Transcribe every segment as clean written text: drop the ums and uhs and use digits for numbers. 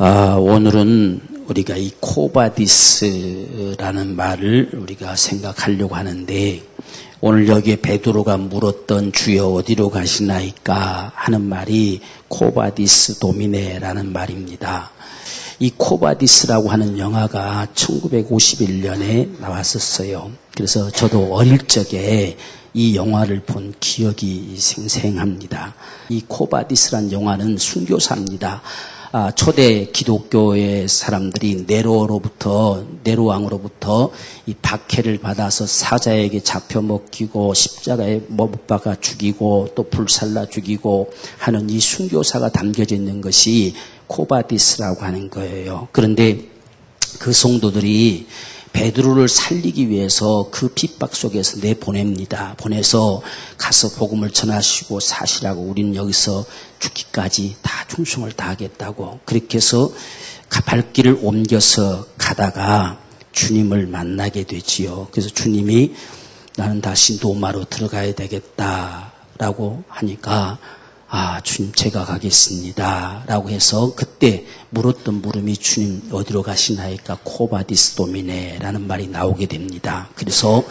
오늘은 우리가 이 코바디스라는 말을 우리가 생각하려고 하는데, 오늘 여기에 베드로가 물었던 주여 어디로 가시나이까 하는 말이 코바디스 도미네라는 말입니다. 이 코바디스라고 하는 영화가 1951년에 나왔었어요. 그래서 저도 어릴 적에 이 영화를 본 기억이 생생합니다. 이 코바디스란 영화는 순교사입니다. 초대 기독교의 사람들이 네로왕으로부터 이 박해를 받아서 사자에게 잡혀 먹히고 십자가에 못 박아 죽이고 또 불살라 죽이고 하는 이 순교사가 담겨져 있는 것이 코바디스라고 하는 거예요. 그런데 그 성도들이 베드로를 살리기 위해서 그 핍박 속에서 내보냅니다. 보내서 가서 복음을 전하시고 사시라고, 우리는 여기서 죽기까지 다 충성을 다하겠다고. 그렇게 해서 발길을 옮겨서 가다가 주님을 만나게 되지요. 그래서 주님이 나는 다시 노마로 들어가야 되겠다라고 하니까 주님 제가 가겠습니다 라고 해서 그때 물었던 물음이 주님 어디로 가시나이까 코바디스 도미네 라는 말이 나오게 됩니다. 그래서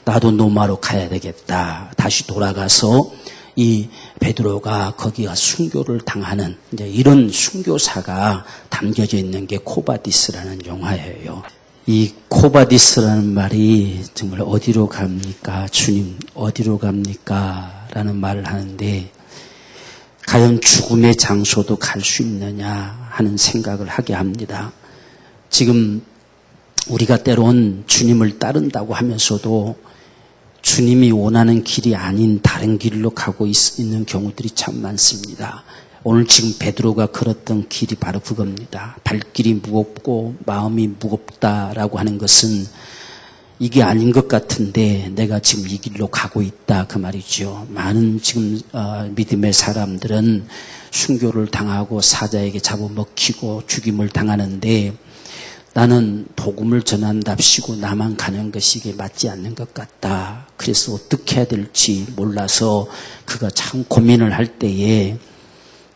나도 노마로 가야 되겠다. 다시 돌아가서 이 베드로가 거기가 순교를 당하는 이제 이런 순교사가 담겨져 있는 게 코바디스라는 영화예요. 이 코바디스라는 말이 정말 어디로 갑니까? 주님 어디로 갑니까? 라는 말을 하는데, 과연 죽음의 장소도 갈 수 있느냐 하는 생각을 하게 합니다. 지금 우리가 때론 주님을 따른다고 하면서도 주님이 원하는 길이 아닌 다른 길로 가고 있는 경우들이 참 많습니다. 오늘 지금 베드로가 걸었던 길이 바로 그겁니다. 발길이 무겁고 마음이 무겁다라고 하는 것은 이게 아닌 것 같은데 내가 지금 이 길로 가고 있다 그 말이죠. 많은 지금 믿음의 사람들은 순교를 당하고 사자에게 잡아먹히고 죽임을 당하는데, 나는 복음을 전한답시고 나만 가는 것이 이게 맞지 않는 것 같다. 그래서 어떻게 해야 될지 몰라서 그가 참 고민을 할 때에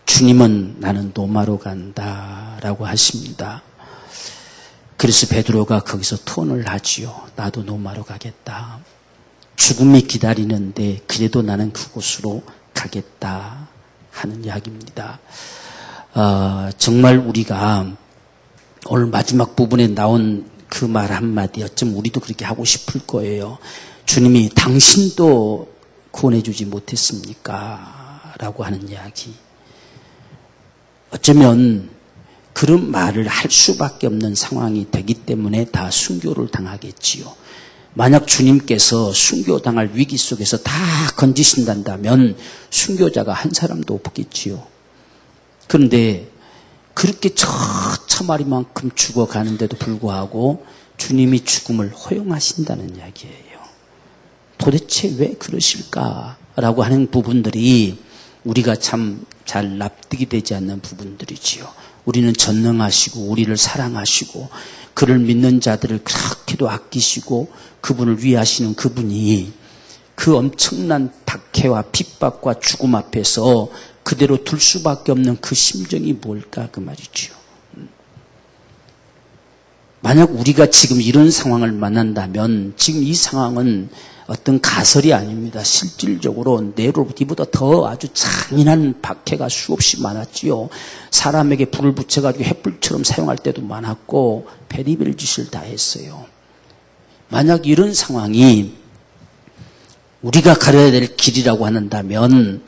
주님은 나는 노마로 간다라고 하십니다. 그래서 베드로가 거기서 투혼을 하지요. 나도 노마로 가겠다. 죽음이 기다리는데 그래도 나는 그곳으로 가겠다 하는 이야기입니다. 정말 우리가 오늘 마지막 부분에 나온 그 말 한마디, 어쩜 우리도 그렇게 하고 싶을 거예요. 주님이 당신도 구원해 주지 못했습니까? 라고 하는 이야기. 어쩌면 그런 말을 할 수밖에 없는 상황이 되기 때문에 다 순교를 당하겠지요. 만약 주님께서 순교당할 위기 속에서 다 건지신다면 순교자가 한 사람도 없겠지요. 그런데 그렇게 처마리만큼 죽어가는데도 불구하고 주님이 죽음을 허용하신다는 이야기예요. 도대체 왜 그러실까라고 하는 부분들이 우리가 참 잘 납득이 되지 않는 부분들이지요. 우리는 전능하시고 우리를 사랑하시고 그를 믿는 자들을 그렇게도 아끼시고 그분을 위하시는 그분이 그 엄청난 박해와 핍박과 죽음 앞에서 그대로 둘 수밖에 없는 그 심정이 뭘까 그 말이지요. 만약 우리가 지금 이런 상황을 만난다면 지금 이 상황은 어떤 가설이 아닙니다. 실질적으로 네로부터 더 아주 잔인한 박해가 수없이 많았지요. 사람에게 불을 붙여가지고 횃불처럼 사용할 때도 많았고 베리벨 짓을 다 했어요. 만약 이런 상황이 우리가 가려야 될 길이라고 한다면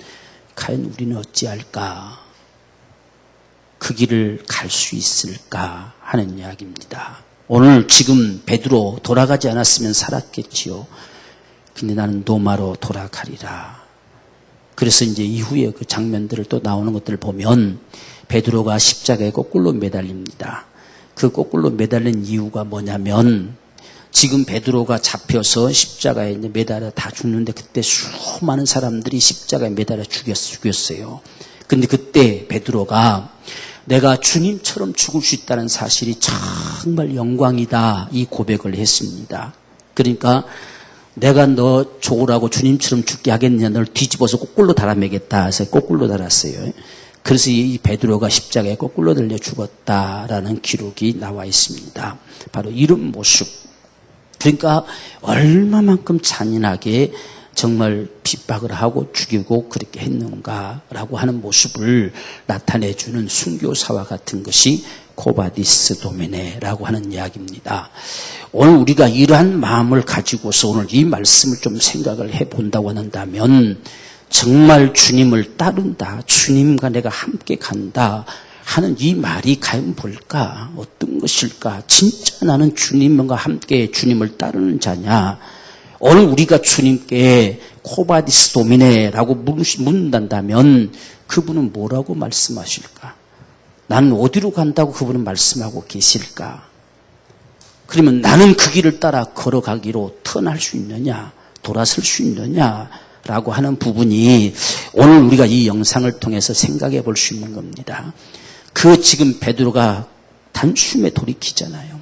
과연 우리는 어찌할까? 그 길을 갈 수 있을까 하는 이야기입니다. 오늘 지금 베드로 돌아가지 않았으면 살았겠지요. 근데 나는 노마로 돌아가리라. 그래서 이제 이후에 그 장면들을 또 나오는 것들을 보면 베드로가 십자가에 거꾸로 매달립니다. 그 거꾸로 매달린 이유가 뭐냐면, 지금 베드로가 잡혀서 십자가에 이제 매달려 다 죽는데 그때 수많은 사람들이 십자가에 매달려 죽였어요. 근데 그때 베드로가 내가 주님처럼 죽을 수 있다는 사실이 정말 영광이다 이 고백을 했습니다. 그러니까 내가 너 좋으라고 주님처럼 죽게 하겠느냐, 널 뒤집어서 거꾸로 달아매겠다 해서 거꾸로 달았어요. 그래서 이 베드로가 십자가에 거꾸로 들려 죽었다라는 기록이 나와 있습니다. 바로 이런 모습. 그러니까 얼마만큼 잔인하게 정말 핍박을 하고 죽이고 그렇게 했는가라고 하는 모습을 나타내주는 순교사와 같은 것이 코바디스 도메네라고 하는 이야기입니다. 오늘 우리가 이러한 마음을 가지고서 오늘 이 말씀을 좀 생각을 해본다고 한다면 정말 주님을 따른다, 주님과 내가 함께 간다 하는 이 말이 과연 뭘까? 어떤 것일까? 진짜 나는 주님과 함께 주님을 따르는 자냐? 오늘 우리가 주님께 코바디스 도미네라고 묻는다면 그분은 뭐라고 말씀하실까? 나는 어디로 간다고 그분은 말씀하고 계실까? 그러면 나는 그 길을 따라 걸어가기로 턴할 수 있느냐? 돌아설 수 있느냐? 라고 하는 부분이 오늘 우리가 이 영상을 통해서 생각해 볼 수 있는 겁니다. 그 지금 베드로가 단숨에 돌이키잖아요.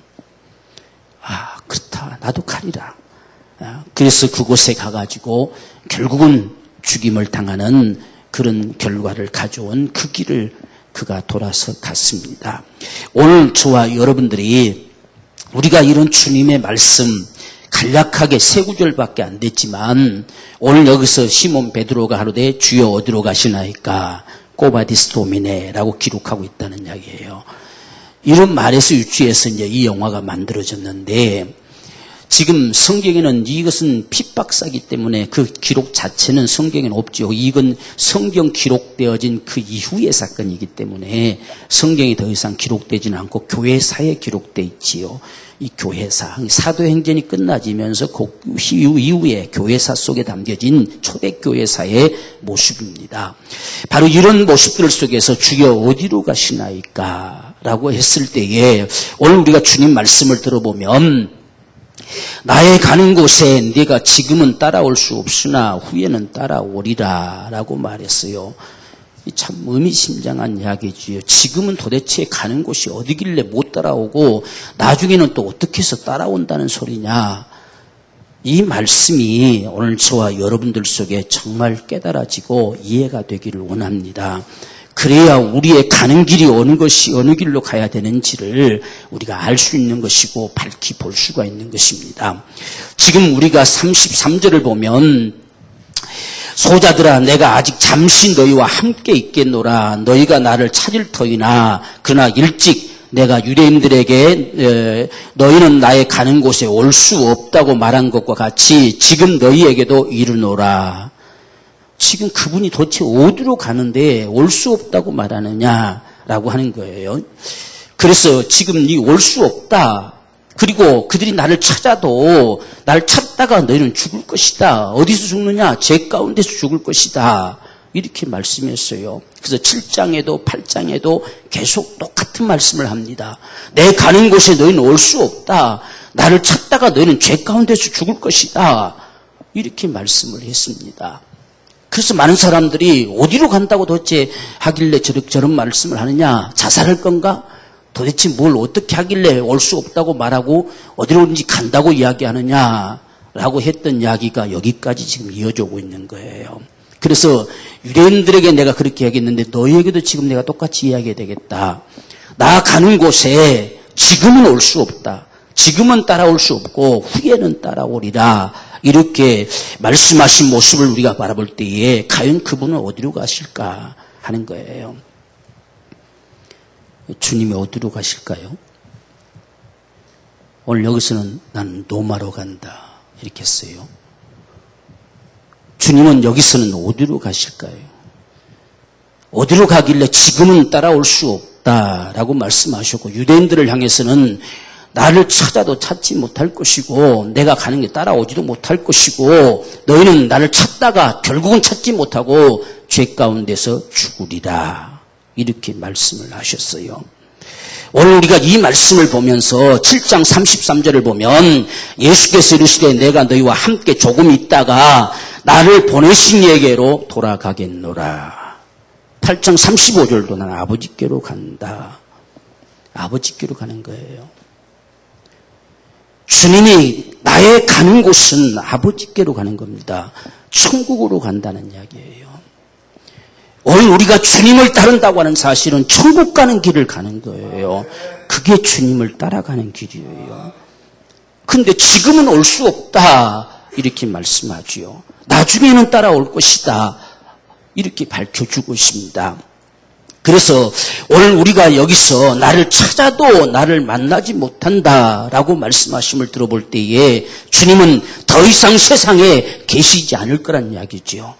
아, 그렇다. 나도 가리라. 그래서 그곳에 가가지고 결국은 죽임을 당하는 그런 결과를 가져온 그 길을 그가 돌아서 갔습니다. 오늘 저와 여러분들이 우리가 이런 주님의 말씀 간략하게 세 구절밖에 안 됐지만 오늘 여기서 시몬 베드로가 하루되 주여 어디로 가시나이까 코바디스 도미네라고 기록하고 있다는 이야기예요. 이런 말에서 유추해서 이제 이 영화가 만들어졌는데 지금 성경에는 이것은 핍박사기 때문에 그 기록 자체는 성경에는 없죠. 이건 성경 기록되어진 그 이후의 사건이기 때문에 성경이 더 이상 기록되지는 않고 교회사에 기록되어 있지요. 이 교회사, 사도행전이 끝나지면서 그 이후에 교회사 속에 담겨진 초대교회사의 모습입니다. 바로 이런 모습들 속에서 주여 어디로 가시나이까? 라고 했을 때에 오늘 우리가 주님 말씀을 들어보면 나의 가는 곳에 네가 지금은 따라올 수 없으나 후에는 따라오리라 라고 말했어요. 참 의미심장한 이야기지요. 지금은 도대체 가는 곳이 어디길래 못 따라오고 나중에는 또 어떻게 해서 따라온다는 소리냐. 이 말씀이 오늘 저와 여러분들 속에 정말 깨달아지고 이해가 되기를 원합니다. 그래야 우리의 가는 길이 어느 길로 가야 되는지를 우리가 알 수 있는 것이고 밝히 볼 수가 있는 것입니다. 지금 우리가 33절을 보면 소자들아 내가 아직 잠시 너희와 함께 있겠노라 너희가 나를 찾을 터이나 그러나 일찍 내가 유대인들에게 너희는 나의 가는 곳에 올 수 없다고 말한 것과 같이 지금 너희에게도 이르노라. 지금 그분이 도대체 어디로 가는데 올 수 없다고 말하느냐라고 하는 거예요. 그래서 지금 이 올 수 없다. 그리고 그들이 나를 찾아도 나를 찾다가 너희는 죽을 것이다. 어디서 죽느냐? 죄 가운데서 죽을 것이다. 이렇게 말씀했어요. 그래서 7장에도 8장에도 계속 똑같은 말씀을 합니다. 내 가는 곳에 너희는 올 수 없다. 나를 찾다가 너희는 죄 가운데서 죽을 것이다. 이렇게 말씀을 했습니다. 그래서 많은 사람들이 어디로 간다고 도대체 하길래 저런 말씀을 하느냐? 자살할 건가? 도대체 뭘 어떻게 하길래 올 수 없다고 말하고 어디로든지 간다고 이야기하느냐라고 했던 이야기가 여기까지 지금 이어져 오고 있는 거예요. 그래서 유대인들에게 내가 그렇게 얘기했는데 너희에게도 지금 내가 똑같이 이야기해야 되겠다. 나 가는 곳에 지금은 올 수 없다. 지금은 따라올 수 없고 후에는 따라오리라. 이렇게 말씀하신 모습을 우리가 바라볼 때에 과연 그분은 어디로 가실까 하는 거예요. 주님이 어디로 가실까요? 오늘 여기서는 나는 로마로 간다 이렇게 했어요. 주님은 여기서는 어디로 가실까요? 어디로 가길래 지금은 따라올 수 없다라고 말씀하셨고 유대인들을 향해서는 나를 찾아도 찾지 못할 것이고 내가 가는 게 따라오지도 못할 것이고 너희는 나를 찾다가 결국은 찾지 못하고 죄 가운데서 죽으리라. 이렇게 말씀을 하셨어요. 오늘 우리가 이 말씀을 보면서 7장 33절을 보면 예수께서 이르시되 내가 너희와 함께 조금 있다가 나를 보내신 이에게로 돌아가겠노라. 8장 35절도 난 아버지께로 간다. 아버지께로 가는 거예요. 주님이 나의 가는 곳은 아버지께로 가는 겁니다. 천국으로 간다는 이야기예요. 오늘 우리가 주님을 따른다고 하는 사실은 천국 가는 길을 가는 거예요. 그게 주님을 따라가는 길이에요. 근데 지금은 올 수 없다 이렇게 말씀하지요. 나중에는 따라올 것이다 이렇게 밝혀주고 있습니다. 그래서 오늘 우리가 여기서 나를 찾아도 나를 만나지 못한다라고 말씀하심을 들어볼 때에 주님은 더 이상 세상에 계시지 않을 거란 이야기죠.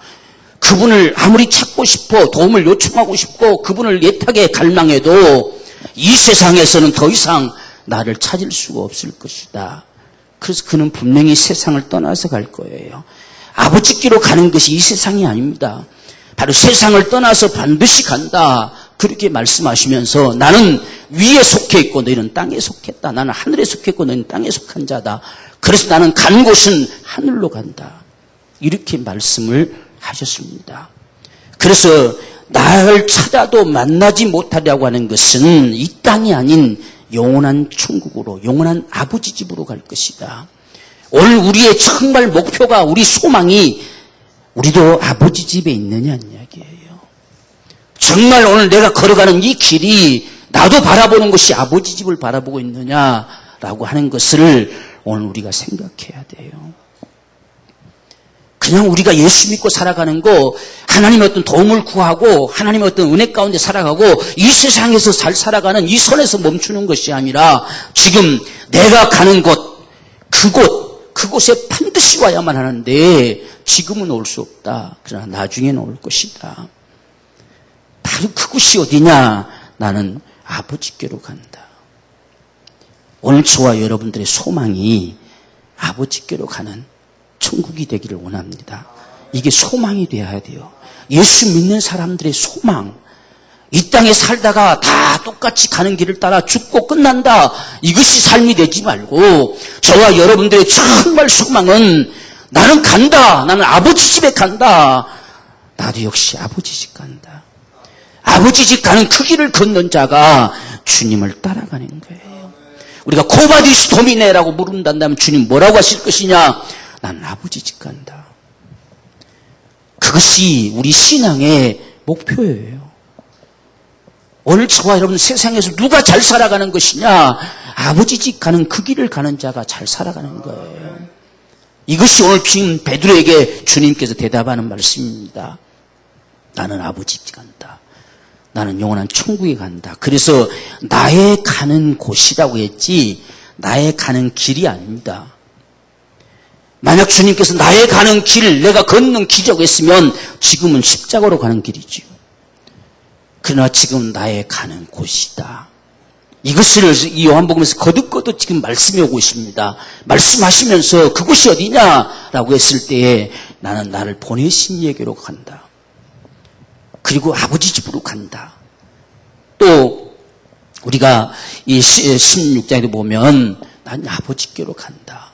그분을 아무리 찾고 싶어 도움을 요청하고 싶고 그분을 애타게 갈망해도 이 세상에서는 더 이상 나를 찾을 수가 없을 것이다. 그래서 그는 분명히 세상을 떠나서 갈 거예요. 아버지께로 가는 것이 이 세상이 아닙니다. 바로 세상을 떠나서 반드시 간다. 그렇게 말씀하시면서 나는 위에 속해 있고 너희는 땅에 속했다. 나는 하늘에 속했고 너희는 땅에 속한 자다. 그래서 나는 간 곳은 하늘로 간다. 이렇게 말씀을 하셨습니다. 그래서 나를 찾아도 만나지 못하려고 하는 것은 이 땅이 아닌 영원한 천국으로, 영원한 아버지 집으로 갈 것이다. 오늘 우리의 정말 목표가, 우리 소망이 우리도 아버지 집에 있느냐는 이야기예요. 정말 오늘 내가 걸어가는 이 길이 나도 바라보는 것이 아버지 집을 바라보고 있느냐라고 하는 것을 오늘 우리가 생각해야 돼요. 그냥 우리가 예수 믿고 살아가는 거, 하나님의 어떤 도움을 구하고 하나님의 어떤 은혜 가운데 살아가고 이 세상에서 잘 살아가는 이 선에서 멈추는 것이 아니라 지금 내가 가는 곳, 그곳에 반드시 와야만 하는데 지금은 올 수 없다. 그러나 나중에는 올 것이다. 바로 그곳이 어디냐? 나는 아버지께로 간다. 오늘 저와 여러분들의 소망이 아버지께로 가는 천국이 되기를 원합니다. 이게 소망이 되어야 돼요. 예수 믿는 사람들의 소망. 이 땅에 살다가 다 똑같이 가는 길을 따라 죽고 끝난다. 이것이 삶이 되지 말고 저와 여러분들의 정말 소망은 나는 간다. 나는 아버지 집에 간다. 나도 역시 아버지 집 간다. 아버지 집 가는 그 길을 걷는 자가 주님을 따라가는 거예요. 우리가 코바디스 도미네라고 물은다면 주님 뭐라고 하실 것이냐? 나는 아버지 집 간다. 그것이 우리 신앙의 목표예요. 오늘 저와 여러분 세상에서 누가 잘 살아가는 것이냐? 아버지 집 가는 그 길을 가는 자가 잘 살아가는 거예요. 이것이 오늘 지금 베드로에게 주님께서 대답하는 말씀입니다. 나는 아버지 집 간다. 나는 영원한 천국에 간다. 그래서 나의 가는 곳이라고 했지 나의 가는 길이 아닙니다. 만약 주님께서 나의 가는 길, 내가 걷는 길이라고 했으면 지금은 십자가로 가는 길이지요. 그러나 지금 나의 가는 곳이다. 이것을 이 요한복음에서 거듭거듭 지금 말씀해 오고 있습니다. 말씀하시면서 그곳이 어디냐라고 했을 때에 나는 나를 보내신 이에게로 간다. 그리고 아버지 집으로 간다. 또 우리가 이 16장에도 보면 난 아버지께로 간다.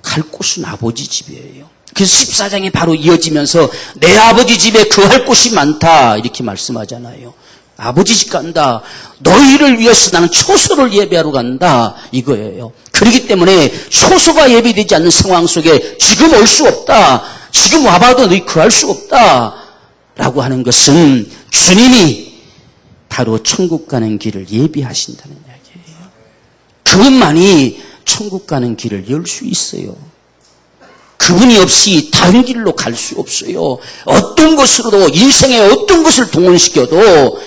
갈 곳은 아버지 집이에요. 그래서 14장에 바로 이어지면서 내 아버지 집에 거할 곳이 많다 이렇게 말씀하잖아요. 아버지 집 간다. 너희를 위해서 나는 초소를 예배하러 간다 이거예요. 그렇기 때문에 초소가 예배되지 않는 상황 속에 지금 올 수 없다. 지금 와봐도 너희 거할 수 없다 라고 하는 것은 주님이 바로 천국 가는 길을 예비하신다는 이야기예요. 그분만이 천국 가는 길을 열 수 있어요. 그분이 없이 다른 길로 갈 수 없어요. 어떤 것으로도 인생의 어떤 것을 동원시켜도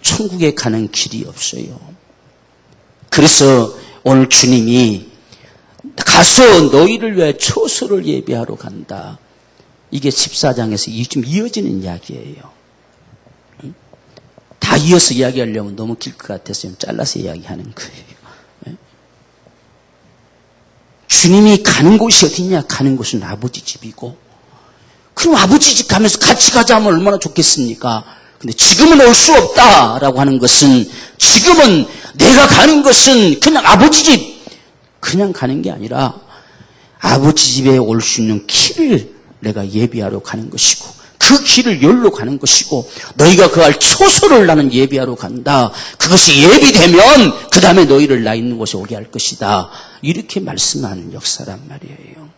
천국에 가는 길이 없어요. 그래서 오늘 주님이 가서 너희를 위해 초소를 예배하러 간다. 이게 14장에서 좀 이어지는 이야기예요. 다 이어서 이야기하려면 너무 길 것 같아서 좀 잘라서 이야기하는 거예요. 주님이 가는 곳이 어디냐? 가는 곳은 아버지 집이고, 그럼 아버지 집 가면서 같이 가자 하면 얼마나 좋겠습니까? 근데 지금은 올 수 없다라고 하는 것은, 지금은 내가 가는 것은 그냥 아버지 집, 그냥 가는 게 아니라 아버지 집에 올 수 있는 길을 내가 예비하러 가는 것이고, 그 길을 열러 가는 것이고, 너희가 그할 초소를 나는 예비하러 간다. 그것이 예비되면 그 다음에 너희를 나 있는 곳에 오게 할 것이다. 이렇게 말씀하는 역사란 말이에요.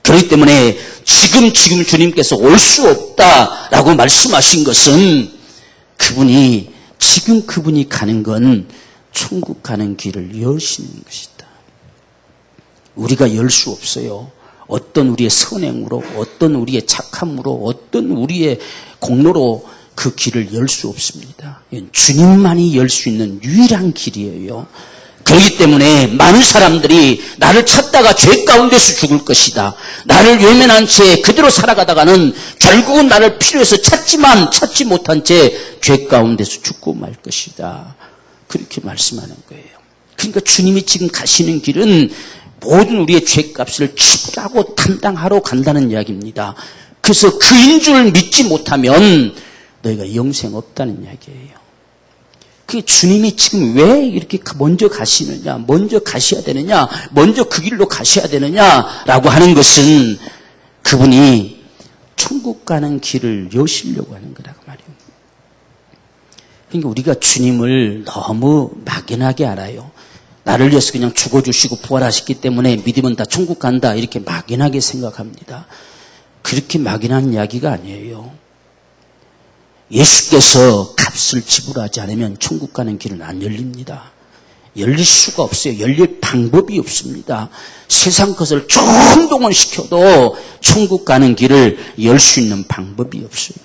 그렇기 때문에 지금 주님께서 올 수 없다라고 말씀하신 것은 그분이 가는 건 천국 가는 길을 여시는 것이다. 우리가 열 수 없어요. 어떤 우리의 선행으로, 어떤 우리의 착함으로, 어떤 우리의 공로로 그 길을 열 수 없습니다. 주님만이 열 수 있는 유일한 길이에요. 그렇기 때문에 많은 사람들이 나를 찾다가 죄 가운데서 죽을 것이다. 나를 외면한 채 그대로 살아가다가는 결국은 나를 필요해서 찾지만 찾지 못한 채 죄 가운데서 죽고 말 것이다. 그렇게 말씀하는 거예요. 그러니까 주님이 지금 가시는 길은 모든 우리의 죄값을 치르고 담당하러 간다는 이야기입니다. 그래서 그인 줄 믿지 못하면 너희가 영생 없다는 이야기예요. 그 주님이 지금 왜 이렇게 먼저 가시느냐, 먼저 가셔야 되느냐, 먼저 그 길로 가셔야 되느냐라고 하는 것은 그분이 천국 가는 길을 여시려고 하는 거라고 말이에요. 그러니까 우리가 주님을 너무 막연하게 알아요. 나를 위해서 그냥 죽어주시고 부활하셨기 때문에 믿으면 다 천국 간다 이렇게 막연하게 생각합니다. 그렇게 막연한 이야기가 아니에요. 예수께서 값을 지불하지 않으면 천국 가는 길은 안 열립니다. 열릴 수가 없어요. 열릴 방법이 없습니다. 세상 것을 총동원 시켜도 천국 가는 길을 열 수 있는 방법이 없어요.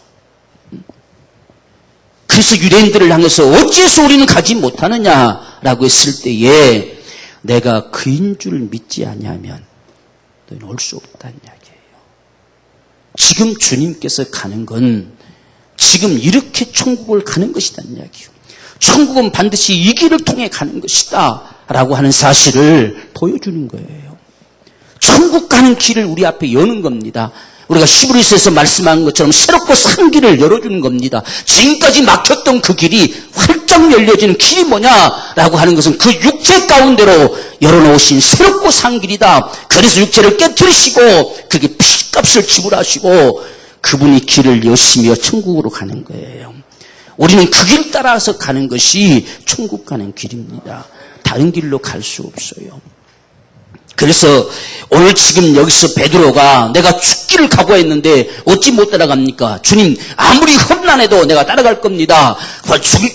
그래서 유대인들을 향해서 어째서 우리는 가지 못하느냐라고 했을 때에 내가 그인 줄 믿지 아니하면 너희는 올 수 없다는 이야기예요. 지금 주님께서 가는 건 지금 이렇게 천국을 가는 것이라는 이야기예요. 천국은 반드시 이 길을 통해 가는 것이다 라고 하는 사실을 보여주는 거예요. 천국 가는 길을 우리 앞에 여는 겁니다. 우리가 히브리서에서 말씀한 것처럼 새롭고 산 길을 열어주는 겁니다. 지금까지 막혔던 그 길이 활짝 열려지는 길이 뭐냐라고 하는 것은 그 육체 가운데로 열어놓으신 새롭고 산 길이다. 그래서 육체를 깨뜨리시고 그게 피값을 지불하시고 그분이 길을 여시며 천국으로 가는 거예요. 우리는 그 길 따라서 가는 것이 천국 가는 길입니다. 다른 길로 갈 수 없어요. 그래서 오늘 지금 여기서 베드로가 내가 죽기를 각오했는데 어찌 못 따라갑니까? 주님 아무리 험난해도 내가 따라갈 겁니다.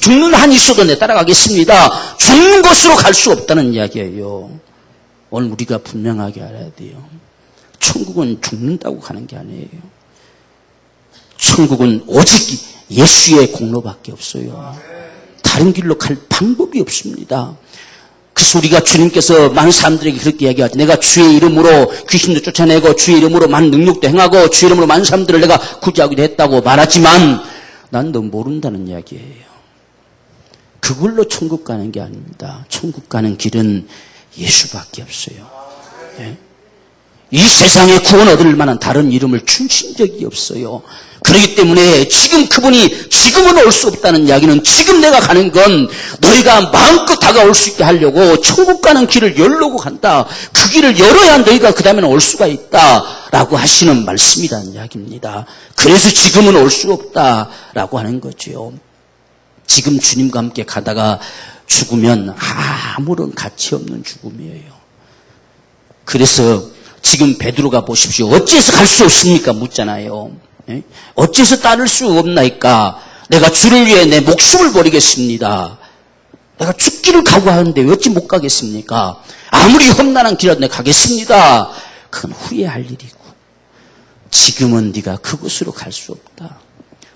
죽는 한이 있어도 내가 따라가겠습니다. 죽는 것으로 갈 수 없다는 이야기예요. 오늘 우리가 분명하게 알아야 돼요. 천국은 죽는다고 가는 게 아니에요. 천국은 오직 예수의 공로밖에 없어요. 다른 길로 갈 방법이 없습니다. 그래서 우리가 주님께서 많은 사람들에게 그렇게 이야기하죠. 내가 주의 이름으로 귀신도 쫓아내고 주의 이름으로 많은 능력도 행하고 주의 이름으로 많은 사람들을 내가 구제하기도 했다고 말하지만 난 너 모른다는 이야기예요. 그걸로 천국 가는 게 아닙니다. 천국 가는 길은 예수밖에 없어요. 네? 이 세상에 구원 얻을 만한 다른 이름을 주신 적이 없어요. 그렇기 때문에 지금 그분이 지금은 올 수 없다는 이야기는 지금 내가 가는 건 너희가 마음껏 다가올 수 있게 하려고 천국 가는 길을 열려고 간다. 그 길을 열어야 너희가 그 다음에는 올 수가 있다라고 하시는 말씀이라는 이야기입니다. 그래서 지금은 올 수 없다라고 하는 거죠. 지금 주님과 함께 가다가 죽으면 아무런 가치 없는 죽음이에요. 그래서 지금 베드로가 보십시오. 어째서 갈 수 없습니까? 묻잖아요. 예? 어째서 따를 수 없나이까? 내가 주를 위해 내 목숨을 버리겠습니다. 내가 죽기를 각오하는데 어찌 못 가겠습니까? 아무리 험난한 길이라도 내가 가겠습니다. 그건 후회할 일이고 지금은 네가 그곳으로 갈 수 없다.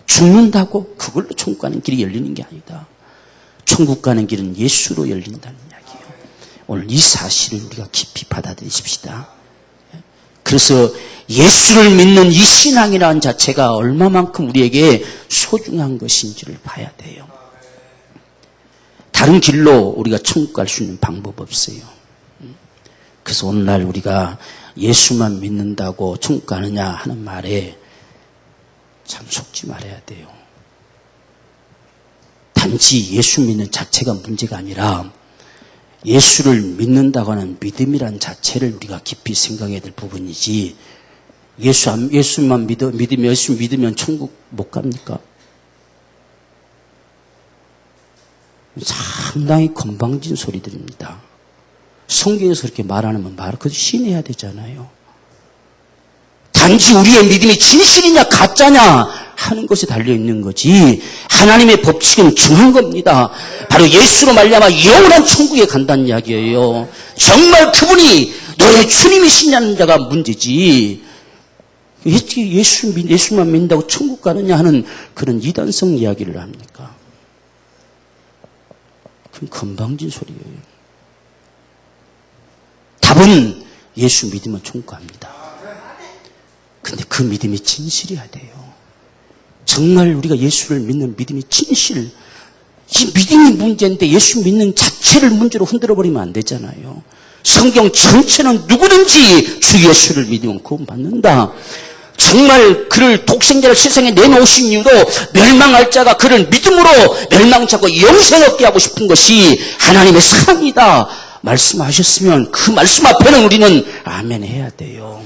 죽는다고 그걸로 천국 가는 길이 열리는 게 아니다. 천국 가는 길은 예수로 열린다는 이야기예요. 오늘 이 사실을 우리가 깊이 받아들이십시다. 그래서 예수를 믿는 이 신앙이라는 자체가 얼마만큼 우리에게 소중한 것인지를 봐야 돼요. 다른 길로 우리가 천국 갈 수 있는 방법 없어요. 그래서 오늘날 우리가 예수만 믿는다고 천국 가느냐 하는 말에 참 속지 말아야 돼요. 단지 예수 믿는 자체가 문제가 아니라 예수를 믿는다고 하는 믿음이란 자체를 우리가 깊이 생각해야 될 부분이지 예수만 믿으면 예수 믿으면 천국 못 갑니까? 상당히 건방진 소리들입니다. 성경에서 그렇게 말하면 그것도 신해야 되잖아요. 단지 우리의 믿음이 진실이냐 가짜냐 하는 것에 달려있는 거지 하나님의 법칙은 정한 겁니다. 바로 예수로 말미암아 영원한 천국에 간다는 이야기예요. 정말 그분이 너의 주님이시냐는 자가 문제지 예수만 믿는다고 천국 가느냐 하는 그런 이단성 이야기를 합니까? 그건 건방진 소리예요. 답은 예수 믿으면 천국 갑니다. 근데 그 믿음이 진실이어야 돼요. 정말 우리가 예수를 믿는 믿음이 진실. 이 믿음이 문제인데 예수 믿는 자체를 문제로 흔들어버리면 안 되잖아요. 성경 전체는 누구든지 주 예수를 믿으면 구원받는다. 정말 그를 독생자를 세상에 내놓으신 이유도 멸망할 자가 그를 믿음으로 멸망치 않고 영생 얻게 하고 싶은 것이 하나님의 사랑이다 말씀하셨으면 그 말씀 앞에는 우리는 아멘 해야 돼요.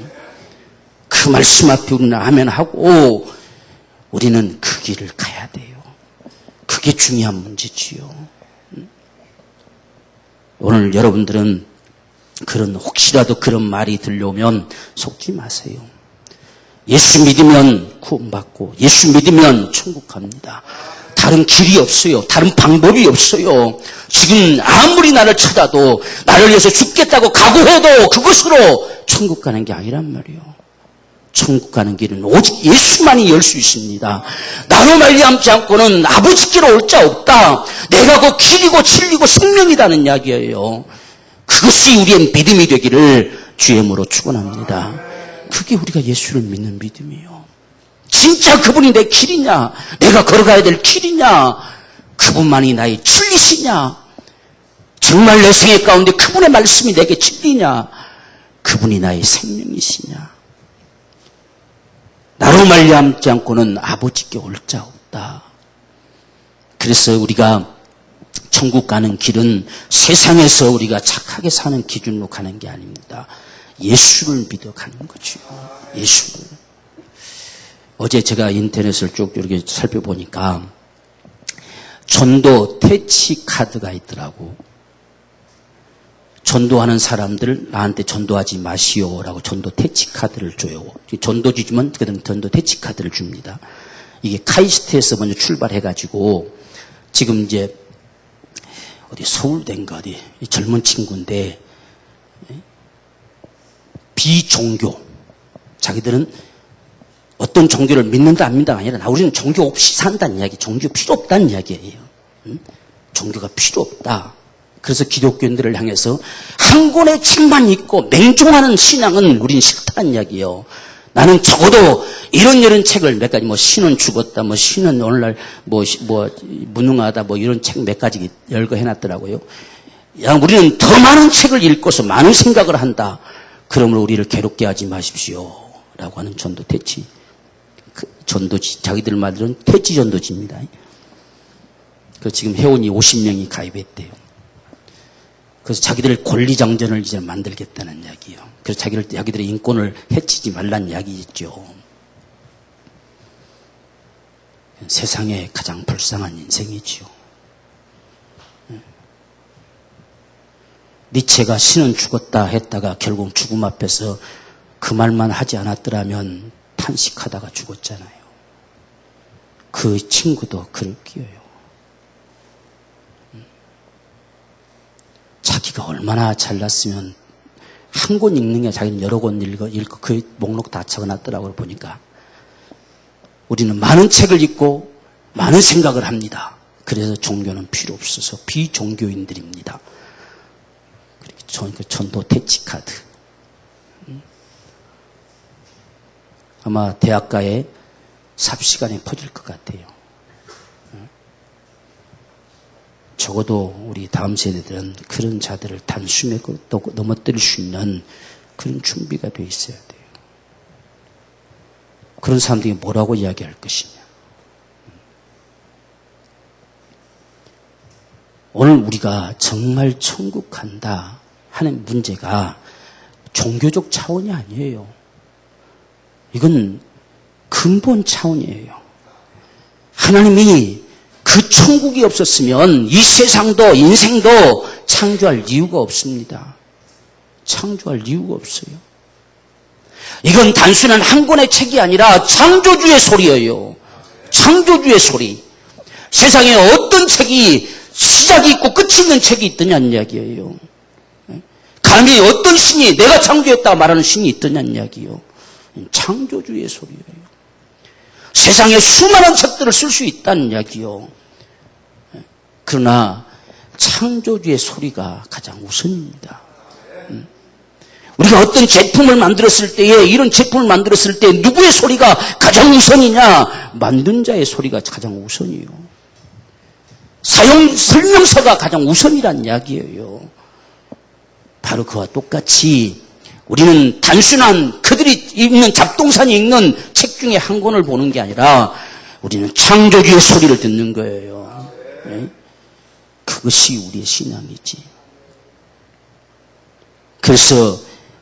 그 말씀 앞에 우리는 아멘 하고 우리는 그 길을 가야 돼요. 그게 중요한 문제지요. 오늘 여러분들은 혹시라도 그런 말이 들려오면 속지 마세요. 예수 믿으면 구원받고 예수 믿으면 천국 갑니다. 다른 길이 없어요. 다른 방법이 없어요. 지금 아무리 나를 찾아도 나를 위해서 죽겠다고 각오해도 그것으로 천국 가는 게 아니란 말이에요. 천국 가는 길은 오직 예수만이 열 수 있습니다. 나로 말미암지 않고는 아버지께로 올 자 없다. 내가 그 길이고 진리고 생명이라는 이야기예요. 그것이 우리의 믿음이 되기를 주의 이름으로 축원합니다. 그게 우리가 예수를 믿는 믿음이에요. 진짜 그분이 내 길이냐? 내가 걸어가야 될 길이냐? 그분만이 나의 진리시냐? 정말 내 생애 가운데 그분의 말씀이 내게 진리냐? 그분이 나의 생명이시냐? 나로 말미암지 않고는 아버지께 올 자 없다. 그래서 우리가 천국 가는 길은 세상에서 우리가 착하게 사는 기준으로 가는 게 아닙니다. 예수를 믿어 가는 거죠. 예수를. 어제 제가 인터넷을 쭉 이렇게 살펴보니까 전도 퇴치 카드가 있더라고. 전도하는 사람들 나한테 전도하지 마시오라고 전도 퇴치 카드를 줘요. 전도 주지만 그다음 전도 퇴치 카드를 줍니다. 이게 카이스트에서 먼저 출발해가지고 지금 이제 어디 서울대인가 어디 젊은 친구인데 비종교 자기들은 어떤 종교를 믿는다 안 믿는다가 아니라 우리는 종교 없이 산다는 이야기, 종교 필요 없다는 이야기예요. 종교가 필요 없다. 그래서 기독교인들을 향해서 한 권의 책만 읽고 맹종하는 신앙은 우린 싫다는 이야기예요. 나는 적어도 이런 책을 몇 가지 신은 죽었다, 신은 오늘날 무능하다, 이런 책 몇 가지 열거해놨더라고요. 야, 우리는 더 많은 책을 읽고서 많은 생각을 한다. 그러므로 우리를 괴롭게 하지 마십시오. 라고 하는 전도 퇴치. 전도지, 자기들 말들은 퇴치 전도지입니다. 그 지금 회원이 50명이 가입했대요. 그래서 자기들 권리장전을 이제 만들겠다는 이야기예요. 그래서 자기들의 인권을 해치지 말란 이야기겠죠. 세상에 가장 불쌍한 인생이지요. 니체가 신은 죽었다 했다가 결국 죽음 앞에서 그 말만 하지 않았더라면 탄식하다가 죽었잖아요. 그 친구도 그를 끼어요. 자기가 얼마나 잘났으면 한 권 읽는 게 자기는 여러 권 읽고 그 목록 다 적어놨더라고요. 보니까 우리는 많은 책을 읽고 많은 생각을 합니다. 그래서 종교는 필요 없어서 비종교인들입니다. 전도 퇴치 카드. 아마 대학가에 삽시간에 퍼질 것 같아요. 적어도 우리 다음 세대들은 그런 자들을 단숨에 넘어뜨릴 수 있는 그런 준비가 돼 있어야 돼요. 그런 사람들이 뭐라고 이야기할 것이냐. 오늘 우리가 정말 천국 간다 하는 문제가 종교적 차원이 아니에요. 이건 근본 차원이에요. 하나님이 그 천국이 없었으면 이 세상도 인생도 창조할 이유가 없습니다. 창조할 이유가 없어요. 이건 단순한 한 권의 책이 아니라 창조주의 소리예요. 창조주의 소리. 세상에 어떤 책이 시작이 있고 끝이 있는 책이 있더냐는 이야기예요. 감히 어떤 신이 내가 창조했다 말하는 신이 있더냐는 이야기예요. 창조주의 소리예요. 세상에 수많은 책들을 쓸 수 있다는 이야기요. 그러나 창조주의 소리가 가장 우선입니다. 우리가 어떤 제품을 만들었을 때에 이런 제품을 만들었을 때 누구의 소리가 가장 우선이냐? 만든 자의 소리가 가장 우선이요. 사용 설명서가 가장 우선이란 이야기예요. 바로 그와 똑같이 우리는 단순한 그들이 읽는 잡동산이 읽는 책 중에 한 권을 보는 게 아니라 우리는 창조주의 소리를 듣는 거예요. 네? 그것이 우리의 신앙이지. 그래서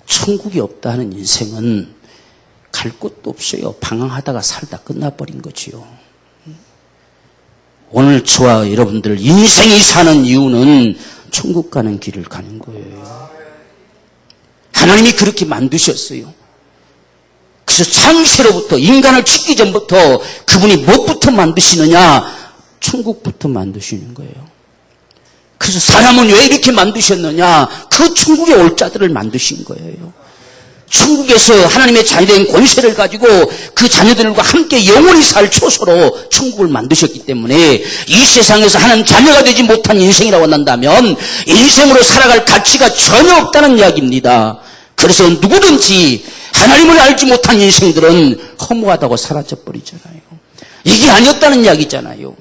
천국이 없다 하는 인생은 갈 곳도 없어요. 방황하다가 살다 끝나버린 거지요. 오늘 저와 여러분들 인생이 사는 이유는 천국 가는 길을 가는 거예요. 하나님이 그렇게 만드셨어요. 그래서 창세로부터 인간을 짓기 전부터 그분이 무엇부터 만드시느냐? 천국부터 만드시는 거예요. 그래서 사람은 왜 이렇게 만드셨느냐? 그 천국에 올 자들을 만드신 거예요. 천국에서 하나님의 자녀된 권세를 가지고 그 자녀들과 함께 영원히 살 초소로 천국을 만드셨기 때문에 이 세상에서 하나님 자녀가 되지 못한 인생이라고 한다면 인생으로 살아갈 가치가 전혀 없다는 이야기입니다. 그래서 누구든지 하나님을 알지 못한 인생들은 허무하다고 사라져버리잖아요. 이게 아니었다는 이야기잖아요.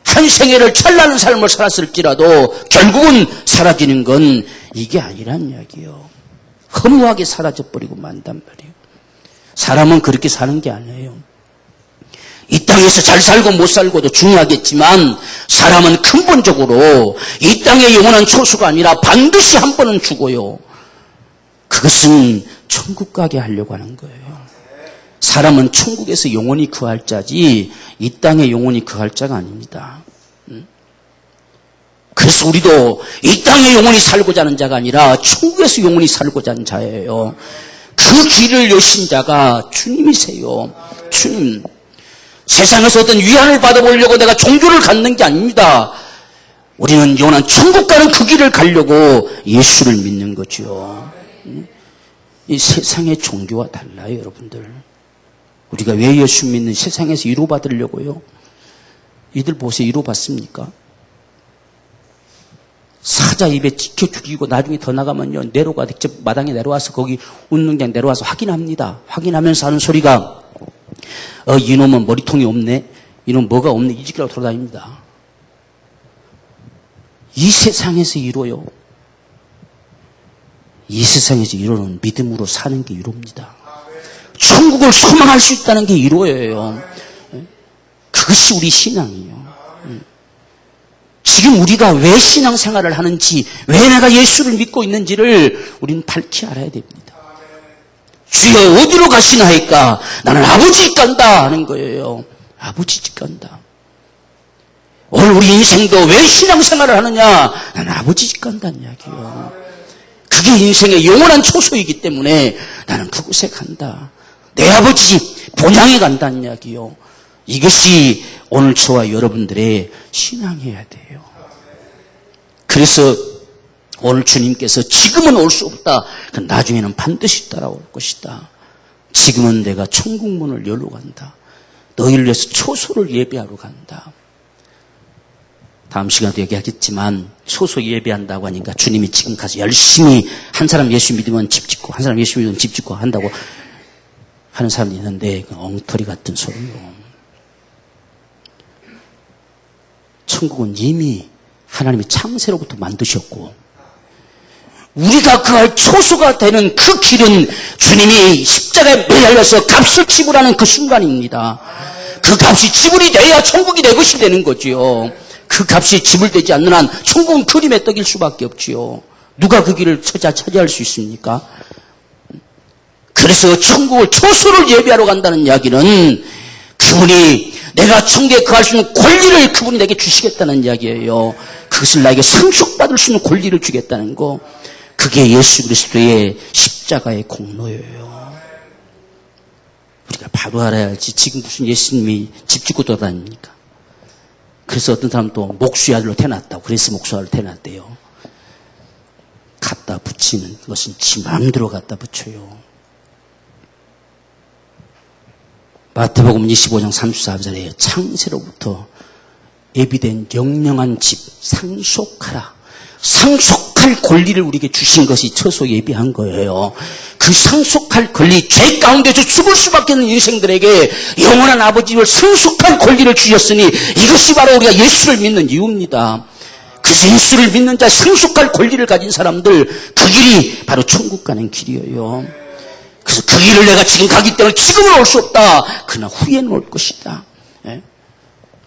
한 생애를 찬란한 삶을 살았을지라도 결국은 사라지는 건 이게 아니란 이야기예요. 허무하게 사라져버리고 만단 말이에요. 사람은 그렇게 사는 게 아니에요. 이 땅에서 잘 살고 못 살고도 중요하겠지만 사람은 근본적으로 이 땅의 영원한 초수가 아니라 반드시 한 번은 죽어요. 그것은 천국 가게 하려고 하는 거예요. 사람은 천국에서 영원히 거할 자지 이 땅에 영원히 거할 자가 아닙니다. 그래서 우리도 이 땅에 영원히 살고자 하는 자가 아니라 천국에서 영원히 살고자 하는 자예요. 그 길을 여신 자가 주님이세요. 주님. 세상에서 어떤 위안을 받아보려고 내가 종교를 갖는 게 아닙니다. 우리는 영원한 천국 가는 그 길을 가려고 예수를 믿는 거죠. 이 세상의 종교와 달라요, 여러분들. 우리가 왜 예수 믿는 세상에서 위로받으려고요? 이들 보세요. 위로받습니까? 사자 입에 찍혀 죽이고 나중에 더 나가면요. 내려가 직접 마당에 내려와서 거기 운동장 내려와서 확인합니다. 확인하면서 하는 소리가 이놈은 머리통이 없네. 이놈 뭐가 없네. 이 짓이라고 돌아다닙니다. 이 세상에서 위로요. 이 세상에서 위로는 믿음으로 사는 게 위로입니다. 천국을 소망할 수 있다는 게 위로예요. 그것이 우리 신앙이에요. 지금 우리가 왜 신앙생활을 하는지, 왜 내가 예수를 믿고 있는지를 우리는 밝히 알아야 됩니다. 주여 어디로 가시나이까? 나는 아버지 집 간다 하는 거예요. 아버지 집 간다. 오늘 우리 인생도 왜 신앙생활을 하느냐? 나는 아버지 집 간다는 이야기예요. 그게 인생의 영원한 초소이기 때문에 나는 그곳에 간다. 내 아버지 집 본향에 간다는 이야기요. 이것이 오늘 저와 여러분들의 신앙이어야 돼요. 그래서 오늘 주님께서 지금은 올 수 없다. 나중에는 반드시 따라올 것이다. 지금은 내가 천국문을 열러 간다. 너희를 위해서 초소를 예배하러 간다. 다음 시간에도 얘기하겠지만 초소 예배한다고 하니까 주님이 지금 가서 열심히 한 사람 예수 믿으면 집 짓고 한 사람 예수 믿으면 집 짓고 한다고 하는 사람이 있는데 엉터리 같은 소리요. 천국은 이미 하나님이 창세로부터 만드셨고 우리가 그할 초소가 되는 그 길은 주님이 십자가에 매달려서 값을 지불하는 그 순간입니다. 그 값이 지불이 돼야 천국이 내 것이 되는 거지요. 그 값이 지불되지 않는 한 천국은 그림의 떡일 수밖에 없지요. 누가 그 길을 차지할 수 있습니까? 그래서 천국을 초소를 예배하러 간다는 이야기는 그분이 내가 천국에 거할 수 있는 권리를 그분이 내게 주시겠다는 이야기예요. 그것을 나에게 상속받을 수 있는 권리를 주겠다는 거. 그게 예수 그리스도의 십자가의 공로예요. 우리가 바로 알아야지. 지금 무슨 예수님이 집 짓고 돌아다닙니까? 그래서 어떤 사람도 목수의 아들로 태어났다고. 그래서 목수의 아들로 태어났대요. 갖다 붙이는 것은 지 마음대로 갖다 붙여요. 마태복음 25장 34절에 창세로부터 예비된 영영한 집 상속하라. 상속할 권리를 우리에게 주신 것이 처소 예비한 거예요. 그 상속할 권리, 죄 가운데서 죽을 수밖에 없는 인생들에게 영원한 아버지를 상속할 권리를 주셨으니 이것이 바로 우리가 예수를 믿는 이유입니다. 그래서 예수를 믿는 자, 상속할 권리를 가진 사람들, 그 길이 바로 천국 가는 길이에요. 그래서 그 길을 내가 지금 가기 때문에 지금은 올 수 없다. 그러나 후에는 올 것이다.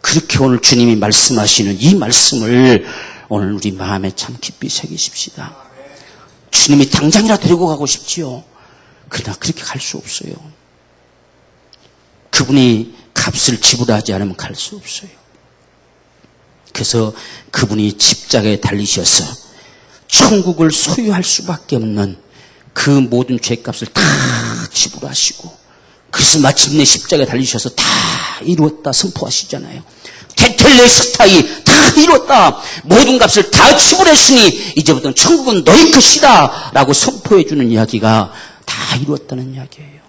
그렇게 오늘 주님이 말씀하시는 이 말씀을 오늘 우리 마음에 참 깊이 새기십시다. 주님이 당장이라 데리고 가고 싶지요. 그러나 그렇게 갈 수 없어요. 그분이 값을 지불하지 않으면 갈 수 없어요. 그래서 그분이 십자가에 달리셔서 천국을 소유할 수밖에 없는 그 모든 죄값을 다 지불하시고, 그래서 마침내 십자가에 달리셔서 다 이루었다 선포하시잖아요. 테텔레스타이 다 이뤘다. 모든 값을 다 지불했으니 이제부터는 천국은 너희 것이다 라고 선포해 주는 이야기가 다 이루었다는 이야기예요.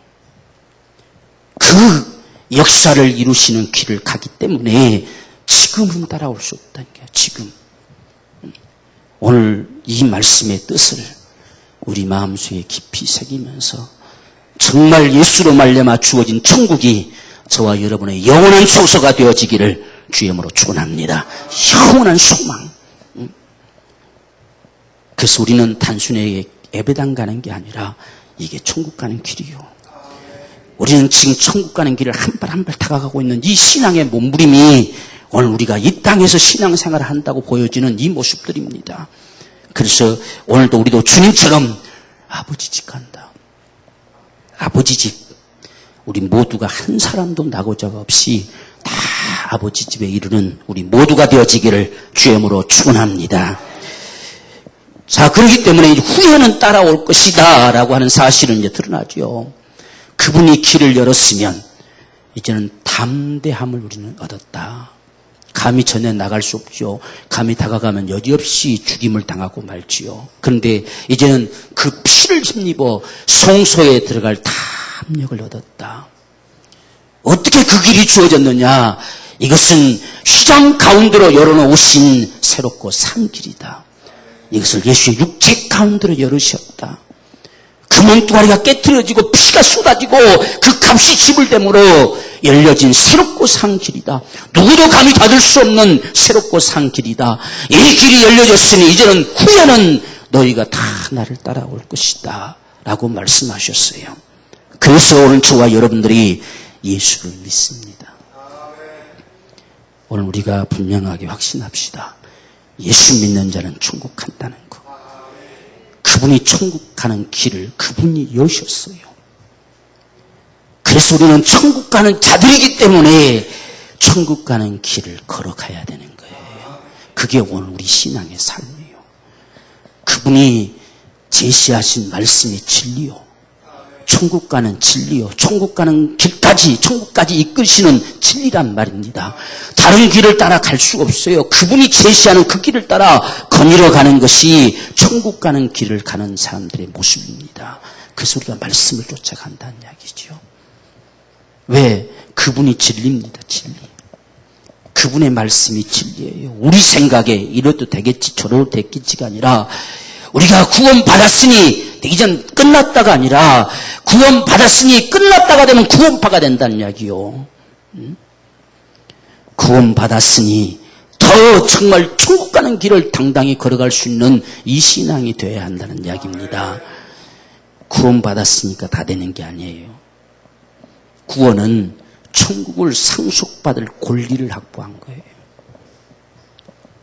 그 역사를 이루시는 길을 가기 때문에 지금은 따라올 수 없다는 거예요. 지금. 오늘 이 말씀의 뜻을 우리 마음속에 깊이 새기면서 정말 예수로 말미암아 주어진 천국이 저와 여러분의 영원한 소서가 되어지기를 주님으로 축원합니다. 영원한 소망. 그래서 우리는 단순히 예배당 가는 게 아니라 이게 천국 가는 길이요. 우리는 지금 천국 가는 길을 한 발 한 발 다가가고 있는 이 신앙의 몸부림이 오늘 우리가 이 땅에서 신앙생활을 한다고 보여지는 이 모습들입니다. 그래서 오늘도 우리도 주님처럼 아버지 집 간다. 아버지 집. 우리 모두가 한 사람도 나고자가 없이 다 아버지 집에 이르는 우리 모두가 되어지기를 주님으로 축원합니다. 자, 그렇기 때문에 후회는 따라올 것이다 라고 하는 사실은 이제 드러나죠. 그분이 길을 열었으면 이제는 담대함을 우리는 얻었다. 감히 전에 나갈 수 없죠. 감히 다가가면 여지없이 죽임을 당하고 말지요. 그런데 이제는 그 피를 힘입어 성소에 들어갈 담력을 얻었다. 어떻게 그 길이 주어졌느냐? 이것은 휘장 가운데로 열어놓으신 새롭고 산 길이다. 이것을 예수의 육체 가운데로 열으셨다. 그 몸뚱아리가 깨트려지고 피가 쏟아지고 그 값이 지불됨으로 열려진 새롭고 산 길이다. 누구도 감히 닫을 수 없는 새롭고 산 길이다. 이 길이 열려졌으니 이제는 후에는 너희가 다 나를 따라올 것이다 라고 말씀하셨어요. 그래서 오늘 저와 여러분들이 예수를 믿습니다. 오늘 우리가 분명하게 확신합시다. 예수 믿는 자는 천국 간다는 거. 그분이 천국 가는 길을 그분이 여셨어요. 그래서 우리는 천국 가는 자들이기 때문에 천국 가는 길을 걸어가야 되는 거예요. 그게 오늘 우리 신앙의 삶이에요. 그분이 제시하신 말씀이 진리요. 천국 가는 진리요. 천국 가는 길까지, 천국까지 이끄시는 진리란 말입니다. 다른 길을 따라 갈 수가 없어요. 그분이 제시하는 그 길을 따라 거닐어 가는 것이 천국 가는 길을 가는 사람들의 모습입니다. 그래서 우리가 말씀을 쫓아간다는 이야기죠. 왜? 그분이 진리입니다. 진리. 그분의 말씀이 진리예요. 우리 생각에 이래도 되겠지 저래도 되겠지가 아니라 우리가 구원받았으니 이젠 끝났다가 아니라 구원받았으니 끝났다가 되면 구원파가 된다는 이야기요. 구원받았으니 더 정말 천국 가는 길을 당당히 걸어갈 수 있는 이 신앙이 되어야 한다는 이야기입니다. 구원받았으니까 다 되는 게 아니에요. 구원은 천국을 상속받을 권리를 확보한 거예요.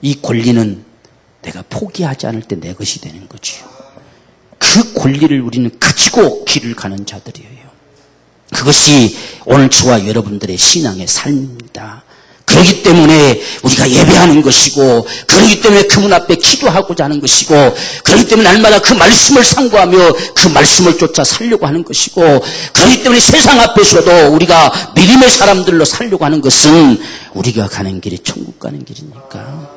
이 권리는 내가 포기하지 않을 때 내 것이 되는 거지요. 그 권리를 우리는 가지고 길을 가는 자들이에요. 그것이 오늘 저와 여러분들의 신앙의 삶입니다. 그렇기 때문에 우리가 예배하는 것이고, 그렇기 때문에 그분 앞에 기도하고자 하는 것이고, 그렇기 때문에 날마다 그 말씀을 상고하며 그 말씀을 쫓아 살려고 하는 것이고, 그렇기 때문에 세상 앞에서도 우리가 믿음의 사람들로 살려고 하는 것은 우리가 가는 길이 천국 가는 길이니까.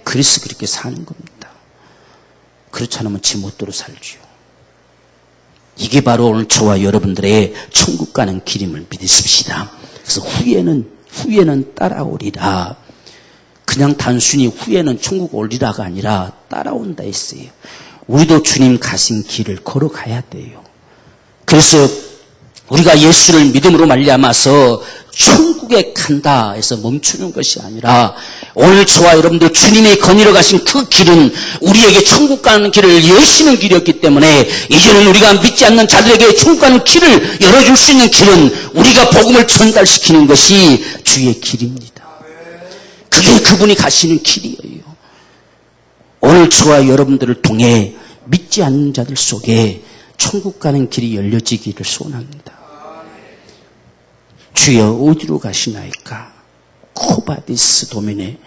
그래서 그렇게 사는 겁니다. 그렇지 않으면 지못대로 살지요. 이게 바로 오늘 저와 여러분들의 천국 가는 길임을 믿으십시다. 그래서 후에는 따라오리라. 그냥 단순히 후에는 천국 오리라가 아니라 따라온다 했어요. 우리도 주님 가신 길을 걸어가야 돼요. 그래서 우리가 예수를 믿음으로 말미암아서 천국에 간다 해서 멈추는 것이 아니라, 오늘 저와 여러분들 주님이 거닐어 가신 그 길은 우리에게 천국 가는 길을 여시는 길이었기 때문에, 이제는 우리가 믿지 않는 자들에게 천국 가는 길을 열어줄 수 있는 길은 우리가 복음을 전달시키는 것이 주의 길입니다. 그게 그분이 가시는 길이에요. 오늘 저와 여러분들을 통해 믿지 않는 자들 속에 천국 가는 길이 열려지기를 소원합니다. 주여 어디로 가시나이까? 코바디스 도면에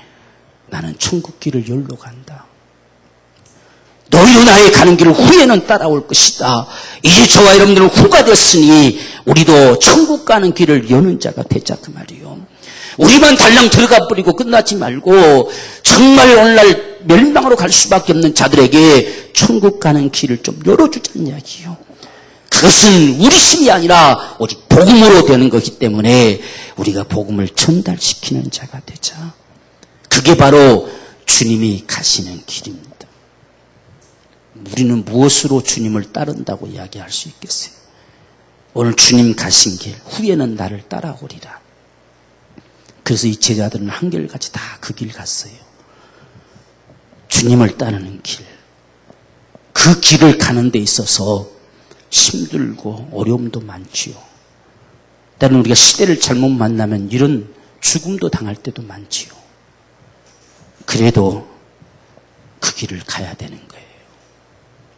나는 천국 길을 열러 간다. 너희도 나의 가는 길을 후에는 따라올 것이다. 이제 저와 여러분들은 후가 됐으니 우리도 천국 가는 길을 여는 자가 되자 그 말이요. 우리만 달랑 들어가 버리고 끝나지 말고 정말 오늘날 멸망으로 갈 수밖에 없는 자들에게 천국 가는 길을 좀 열어주자는 이야기요. 그것은 우리 힘이 아니라 오직 복음으로 되는 것이기 때문에 우리가 복음을 전달시키는 자가 되자. 그게 바로 주님이 가시는 길입니다. 우리는 무엇으로 주님을 따른다고 이야기할 수 있겠어요? 오늘 주님 가신 길, 후에는 나를 따라오리라. 그래서 이 제자들은 한결같이 다 그 길 갔어요. 주님을 따르는 길. 그 길을 가는 데 있어서 힘들고 어려움도 많지요. 때로는 우리가 시대를 잘못 만나면 이런 죽음도 당할 때도 많지요. 그래도 그 길을 가야 되는 거예요.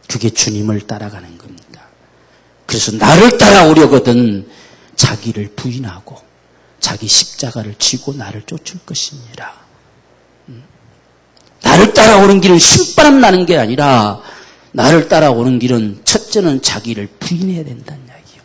그게 주님을 따라가는 겁니다. 그래서 나를 따라오려거든 자기를 부인하고 자기 십자가를 지고 나를 쫓을 것이니라. 나를 따라오는 길은 신바람 나는 게 아니라, 나를 따라오는 길은 첫째는 자기를 부인해야 된다는 이야기예요.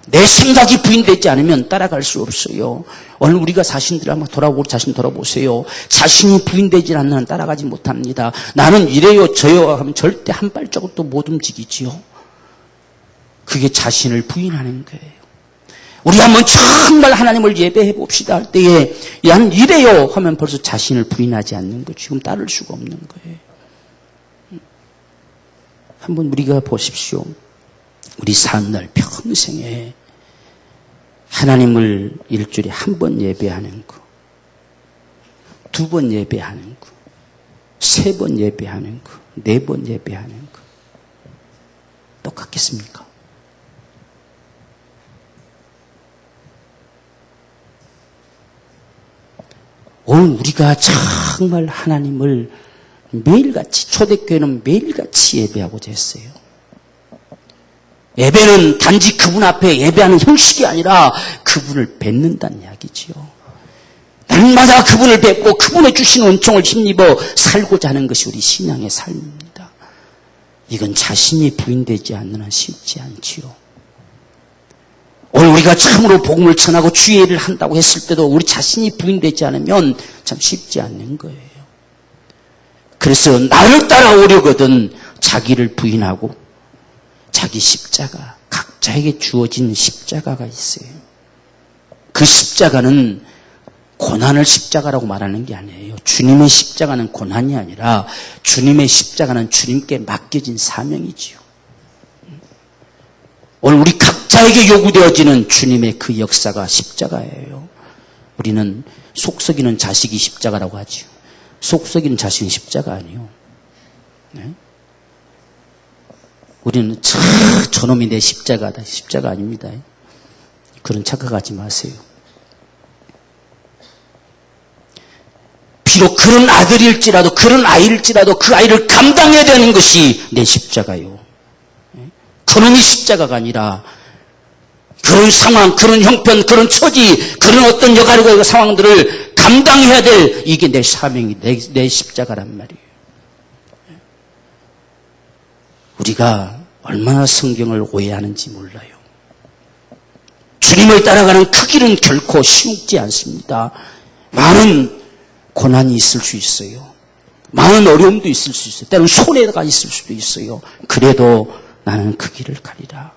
내 생각이 부인되지 않으면 따라갈 수 없어요. 오늘 우리가 자신들 한번 자신 돌아보세요. 자신이 부인되지 않는 한 따라가지 못합니다. 나는 이래요 저요 하면 절대 한 발자국도 못 움직이지요. 그게 자신을 부인하는 거예요. 우리 한번 정말 하나님을 예배해 봅시다 할 때에 난 이래요 하면 벌써 자신을 부인하지 않는 거, 지금 따를 수가 없는 거예요. 한번 우리가 보십시오. 우리 사는 날 평생에 하나님을 일주일에 한 번 예배하는 거, 2번 예배하는 거, 3번 예배하는 거, 4번 예배하는 거 똑같겠습니까? 오늘 우리가 정말 하나님을 매일같이, 초대교회는 매일같이 예배하고자 했어요. 예배는 단지 그분 앞에 예배하는 형식이 아니라 그분을 뵙는다는 이야기지요. 날마다 그분을 뵙고 그분의 주신 은총을 힘입어 살고자 하는 것이 우리 신앙의 삶입니다. 이건 자신이 부인되지 않는 한 쉽지 않지요. 오늘 우리가 참으로 복음을 전하고 주의 일을 한다고 했을 때도 우리 자신이 부인되지 않으면 참 쉽지 않는 거예요. 그래서 나를 따라오려거든 자기를 부인하고 자기 십자가, 각자에게 주어진 십자가가 있어요. 그 십자가는 고난을 십자가라고 말하는 게 아니에요. 주님의 십자가는 고난이 아니라 주님의 십자가는 주님께 맡겨진 사명이지요. 오늘 우리 각자에게 요구되어지는 주님의 그 역사가 십자가예요. 우리는 속썩이는 자식이 십자가라고 하죠. 속썩이는 자식은 십자가 아니에요. 네? 우리는 저놈이 내 십자가다. 십자가 아닙니다. 그런 착각하지 마세요. 비록 그런 아들일지라도, 그런 아이일지라도 그 아이를 감당해야 되는 것이 내 십자가요. 그놈이 십자가가 아니라 그런 상황, 그런 형편, 그런 처지, 그런 어떤 여가리고 상황들을 감당해야 될 이게 내 사명이 내 십자가란 말이에요. 우리가 얼마나 성경을 오해하는지 몰라요. 주님을 따라가는 그 길은 결코 쉽지 않습니다. 많은 고난이 있을 수 있어요. 많은 어려움도 있을 수 있어요. 때로는 손해가 있을 수도 있어요. 그래도 나는 그 길을 가리라.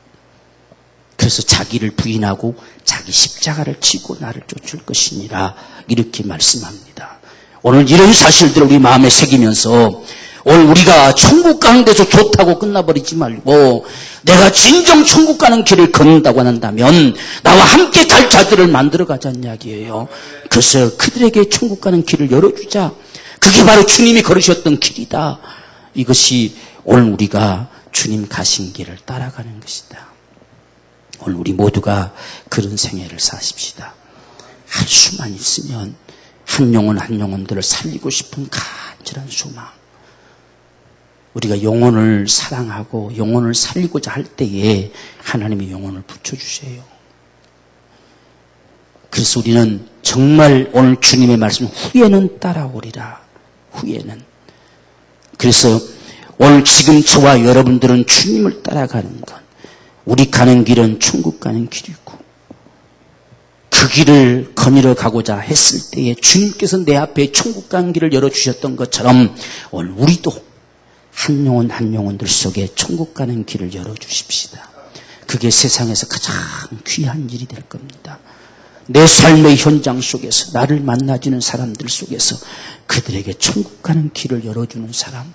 그래서 자기를 부인하고 자기 십자가를 지고 나를 쫓을 것이니라 이렇게 말씀합니다. 오늘 이런 사실들을 우리 마음에 새기면서 오늘 우리가 천국 가는 데서 좋다고 끝나버리지 말고 내가 진정 천국 가는 길을 걷는다고 한다면 나와 함께 갈 자들을 만들어가자는 이야기예요. 그래서 그들에게 천국 가는 길을 열어주자. 그게 바로 주님이 걸으셨던 길이다. 이것이 오늘 우리가 주님 가신 길을 따라가는 것이다. 오늘 우리 모두가 그런 생애를 사십시다. 할 수만 있으면 한 영혼 한 영혼들을 살리고 싶은 간절한 소망. 우리가 영혼을 사랑하고 영혼을 살리고자 할 때에 하나님의 영혼을 붙여주세요. 그래서 우리는 정말 오늘 주님의 말씀 후에는 따라오리라. 후에는. 그래서 오늘 지금 저와 여러분들은 주님을 따라가는 것. 우리 가는 길은 천국 가는 길이고 그 길을 거닐어 가고자 했을 때에 주님께서 내 앞에 천국 가는 길을 열어주셨던 것처럼 오늘 우리도 한 영혼 한 영혼들 속에 천국 가는 길을 열어주십시다. 그게 세상에서 가장 귀한 일이 될 겁니다. 내 삶의 현장 속에서 나를 만나주는 사람들 속에서 그들에게 천국 가는 길을 열어주는 사람,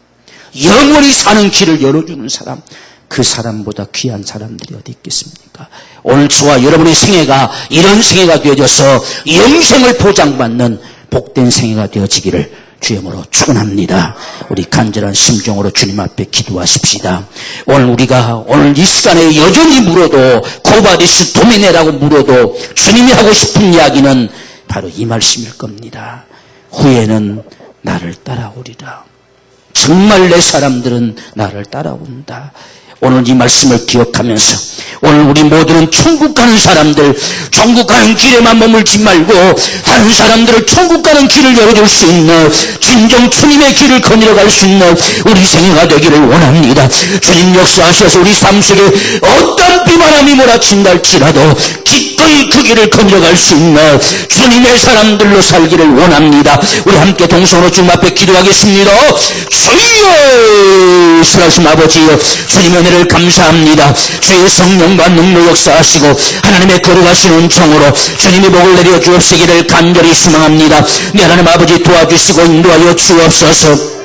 영원히 사는 길을 열어주는 사람, 그 사람보다 귀한 사람들이 어디 있겠습니까? 오늘 저와 여러분의 생애가 이런 생애가 되어져서 영생을 보장받는 복된 생애가 되어지기를 주님으로 축원합니다. 우리 간절한 심정으로 주님 앞에 기도하십시다. 오늘 우리가 오늘 이 시간에 여전히 물어도 코바디스 도미네라고 물어도 주님이 하고 싶은 이야기는 바로 이 말씀일 겁니다. 후에는 나를 따라오리라. 정말 내 사람들은 나를 따라온다. 오늘 이 말씀을 기억하면서 오늘 우리 모두는 천국 가는 사람들, 천국 가는 길에만 머물지 말고 다른 사람들을 천국 가는 길을 열어줄 수 있는 진정 주님의 길을 거닐어갈 수 있는 우리 생애가 되기를 원합니다. 주님 역사하셔서 우리 삶 속에 어떤 비바람이 몰아친다 할지라도 기꺼이 그 길을 거닐어갈 수 있는 주님의 사람들로 살기를 원합니다. 우리 함께 동성으로 주님 앞에 기도하겠습니다. 주여 살아계신 아버지여, 주님의 은혜를 감사합니다. 주의 성령과 능력 역사하시고 하나님의 거룩하신 은총으로 주님이 복을 내려 주옵시기를 간절히 소망합니다. 내 하나님 아버지 도와주시고 인도하여 주옵소서.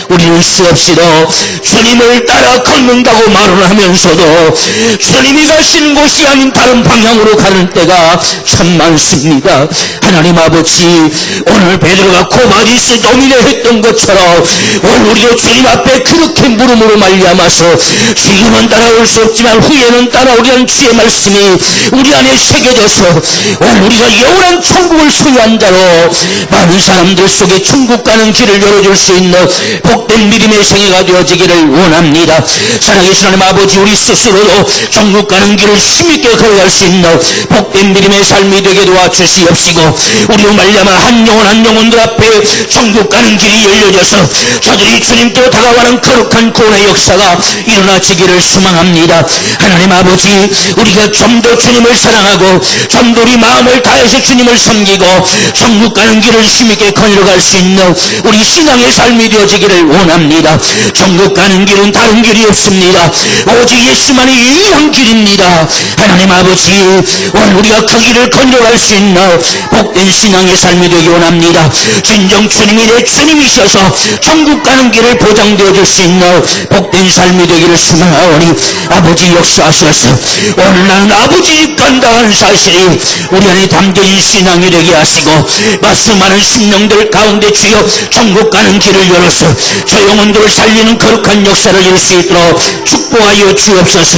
우리는 수없이도 주님을 따라 걷는다고 말을 하면서도 주님이 가시는 곳이 아닌 다른 방향으로 가는 때가 참 많습니다. 하나님 아버지, 오늘 베드로가 코바디스 도미네 했던 것처럼 오늘 우리도 주님 앞에 그렇게 물음으로 말미암아서 지금은 따라올 수 없지만 후에는 따라오리라는 주의 말씀이 우리 안에 새겨져서 오늘 우리가 영원한 천국을 소유한 자로 많은 사람들 속에 천국 가는 길을 열어줄 수 있는 복된 믿음의 생애가 되어지기를 원합니다. 살아계신 하나님 아버지, 우리 스스로도 천국 가는 길을 힘있게 걸어갈 수 있는 복된 믿음의 삶이 되게 도와주시옵시고 우리로 말미암아 한 영혼 한 영혼들 앞에 천국 가는 길이 열려져서 저들이 주님께 다가가는 거룩한 구원의 역사가 일어나지기를 소망합니다. 하나님 아버지, 우리가 좀 더 주님을 사랑하고 좀 더 우리 마음을 다해서 주님을 섬기고 천국 가는 길을 힘있게 거닐어갈 수 있는 우리 신앙의 삶이 되어지기를 원합니다. 천국 가는 길은 다른 길이 없습니다. 오직 예수만이 유일한 길입니다. 하나님 아버지, 오늘 우리가 그 길을 거닐어갈 수 있는 복된 신앙의 삶이 되기 원합니다. 진정 주님이 내 주님이셔서 천국 가는 길을 보장되어 줄 수 있는 복된 삶이 되기를 소망하오니 아버지 역사하셔서 오늘 나는 아버지 집 간다는 사실이 우리 안에 담겨진 신앙이 되게 하시고 말씀하는 심령들 가운데 주여 천국 가는 길을 열어서 저 영혼들을 살리는 거룩한 역사를 이룰 수 있도록 축복하여 주옵소서.